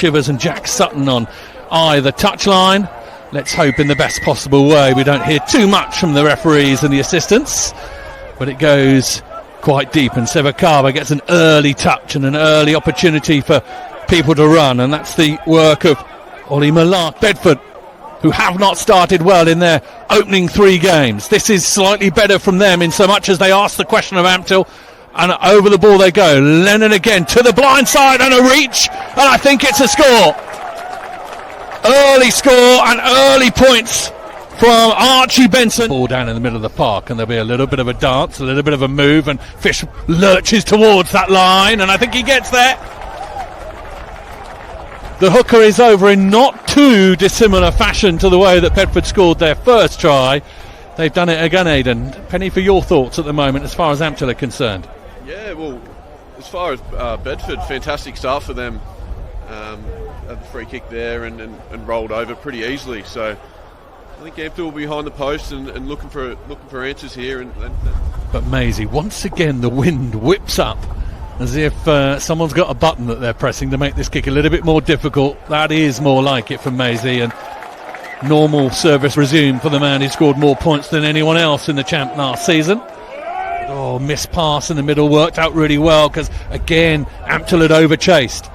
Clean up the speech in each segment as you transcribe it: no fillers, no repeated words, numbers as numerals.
Shivers and Jack Sutton on either touchline. Let's hope in the best possible way we don't hear too much from the referees and the assistants, but it goes quite deep, and Sevakava gets an early touch and an early opportunity for people to run, and that's the work of Ollie Malark. Bedford, who have not started well in their opening 3 games. This is slightly better from them in so much as they ask the question of Ampthill, and over the ball they go. Lennon again to the blind side and a reach, and I think it's a score. Early score and early points from Archie Benson. Ball down in the middle of the park, and there'll be a little bit of a dance, a little bit of a move, and Fish lurches towards that line, and I think he gets there. The hooker is over in not too dissimilar fashion to the way that Bedford scored their first try. They've done it again, Aidan. Penny, for your thoughts at the moment as far as Ampthill are concerned. Yeah, well, as far as Bedford, fantastic start for them. Had the free kick there and rolled over pretty easily. So I think Ampthill will be behind the post and looking for answers here. But Maisie, once again the wind whips up as if someone's got a button that they're pressing to make this kick a little bit more difficult. That is more like it from Maisie, and normal service resumed for the man who scored more points than anyone else in the champ last season. Oh, missed pass in the middle worked out really well because again Ampthill had overchased.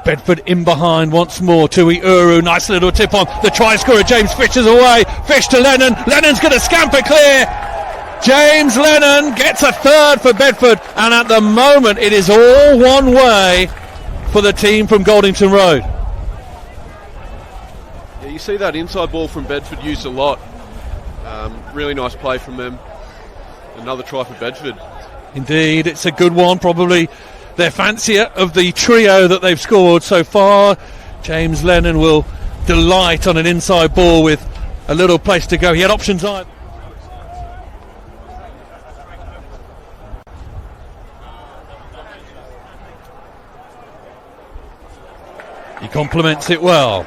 Bedford in behind once more to Uru. Nice little tip on the try scorer. James Fish is away. Fish to Lennon. Lennon's going to scamper clear. James Lennon gets a third for Bedford, and at the moment it is all one way for the team from Goldington Road. Yeah, you see that inside ball from Bedford used a lot. Really nice play from them. Another try for Bedford. Indeed, it's a good one. Probably their fancier of the trio that they've scored so far. James Lennon will delight on an inside ball with a little place to go. He had options either. He complements it well.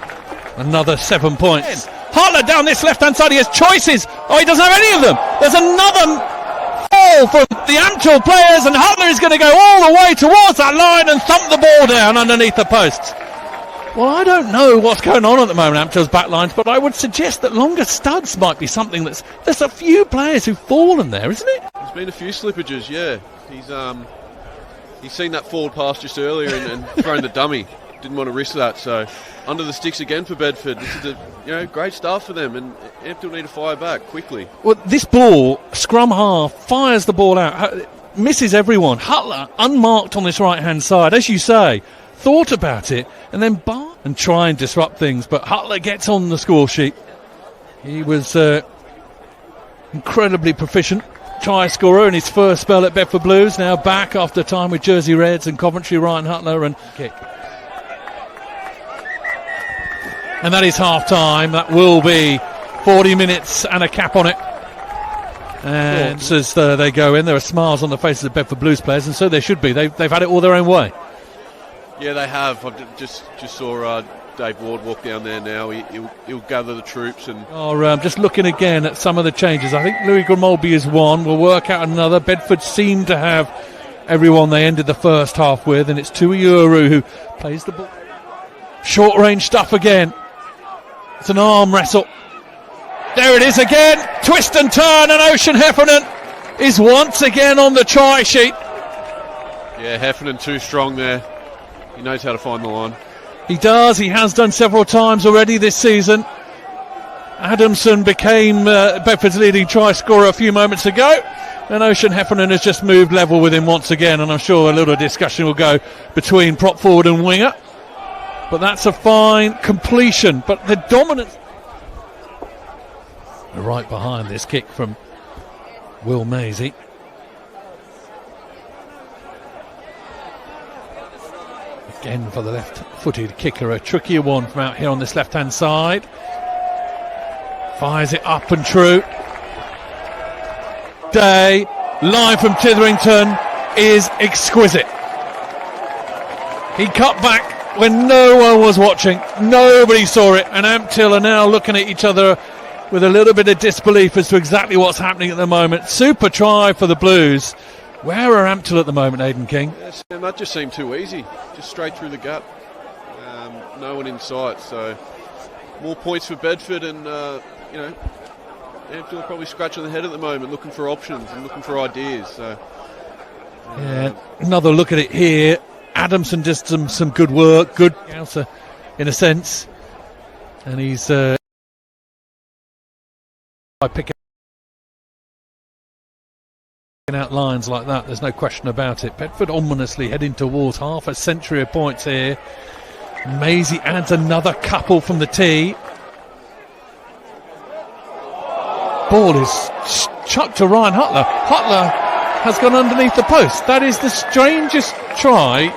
Another 7 points. Hartler down this left-hand side. He has choices. Oh, he doesn't have any of them. There's another fall from the Ampthill players, and Hartler is going to go all the way towards that line and thump the ball down underneath the posts. Well, I don't know what's going on at the moment, Ampthill's back lines, but I would suggest that longer studs might be something there's a few players who've fallen there, isn't it? There's been a few slippages, yeah. He's seen that forward pass just earlier and thrown the dummy. Didn't want to risk that, so under the sticks again for Bedford. This is a great start for them, and Ampthill need to fire back quickly. Well, this ball, scrum half, fires the ball out, misses everyone. Hutler unmarked on this right hand side, as you say, thought about it and then bar and try and disrupt things, but Hutler gets on the score sheet. He was incredibly proficient try scorer in his first spell at Bedford Blues, now back after time with Jersey Reds and Coventry. Ryan Hutler and kick. And that is half time. That will be 40 minutes and a cap on it. And as they go in, there are smiles on the faces of Bedford Blues players, and so they should be. They've had it all their own way. Yeah, they have. I just saw Dave Ward walk down there now. He'll gather the troops. And I'm just looking again at some of the changes. I think Louis Grimolby is one. We'll work out another. Bedford seem to have everyone they ended the first half with, and it's Tui Uru who plays the ball. Short range stuff again. It's an arm wrestle. There it is again. Twist and turn, and Ocean Heffernan is once again on the try sheet. Yeah, Heffernan too strong there. He knows how to find the line. He does. He has done several times already this season. Adamson became Bedford's leading try scorer a few moments ago, and Ocean Heffernan has just moved level with him once again, and I'm sure a little discussion will go between prop forward and winger. But that's a fine completion. But the dominance right behind this kick from Will Maisie. Again for the left-footed kicker, a trickier one from out here on this left-hand side. Fires it up and true. Day, line from Titherington is exquisite. He cut back when no one was watching, nobody saw it, and Ampthill are now looking at each other with a little bit of disbelief as to exactly what's happening at the moment. Super try for the Blues. Where are Ampthill at the moment, Aidan King? Yes, and that just seemed too easy, just straight through the gut. No one in sight, so more points for Bedford, and Ampthill probably scratching the head at the moment, looking for options and looking for ideas. So another look at it here. Adamson just some good work, good counter in a sense, and he's picking out lines like that. There's no question about it. Bedford ominously heading towards half a century of points here. Maisie adds another couple from the tee. Ball is chucked to Ryan Hutler. Hutler has gone underneath the post. That is the strangest try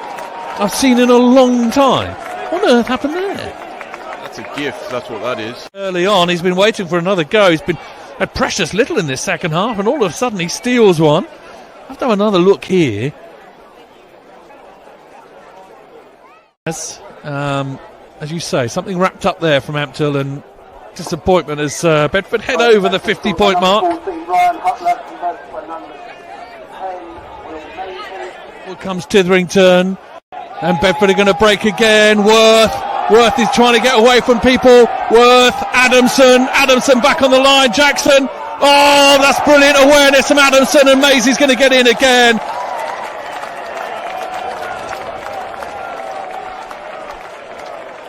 I've seen in a long time. What on earth happened there? That's a gift, that's what that is. Early on, he's been waiting for another go. He's been had precious little in this second half, and all of a sudden he steals one. I have to have another look here. Yes, as you say, something wrapped up there from Ampthill, and disappointment as Bedford head over the 50-point mark. Here comes Titherington, and Bedford are going to break again. Worth is trying to get away from people. Worth, Adamson back on the line. Jackson. Oh, that's brilliant awareness from Adamson, and Maisie's going to get in again.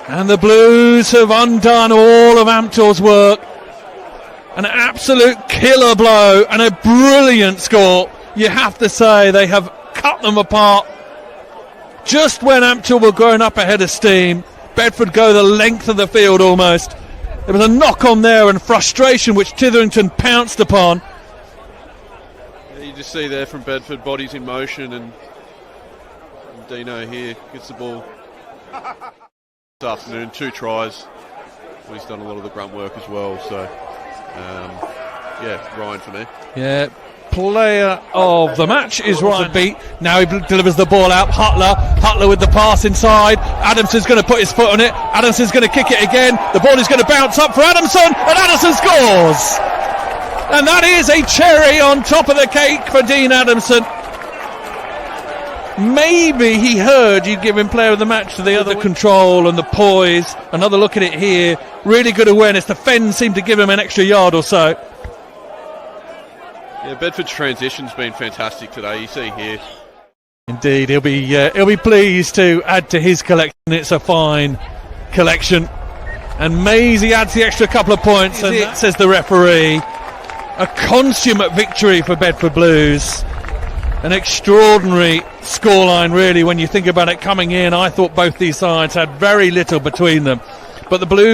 And the Blues have undone all of Ampthill's work. An absolute killer blow and a brilliant score. You have to say they have cut them apart. Just when Ampthill were going up ahead of steam, Bedford go the length of the field almost. There was a knock on there and frustration which Titherington pounced upon. Yeah, you just see there from Bedford, bodies in motion, and Dino here gets the ball. This afternoon, 2 tries. Well, he's done a lot of the grunt work as well, so Ryan for me. Yeah, player of the match is Ryan. Beat. Now he delivers the ball out. Hutler with the pass inside. Adamson's going to put his foot on it. Adamson's going to kick it again. The ball is going to bounce up for Adamson, and Adamson scores. And that is a cherry on top of the cake for Dean Adamson. Maybe he heard you'd give him player of the match to the other control and the poise. Another look at it here. Really good awareness. The fens seemed to give him an extra yard or so. Yeah, Bedford's transition's been fantastic today. You see here. Indeed, he'll be pleased to add to his collection. It's a fine collection, and Maisie adds the extra couple of points. And it says the referee, a consummate victory for Bedford Blues. An extraordinary scoreline, really, when you think about it coming in. I thought both these sides had very little between them, but the Blues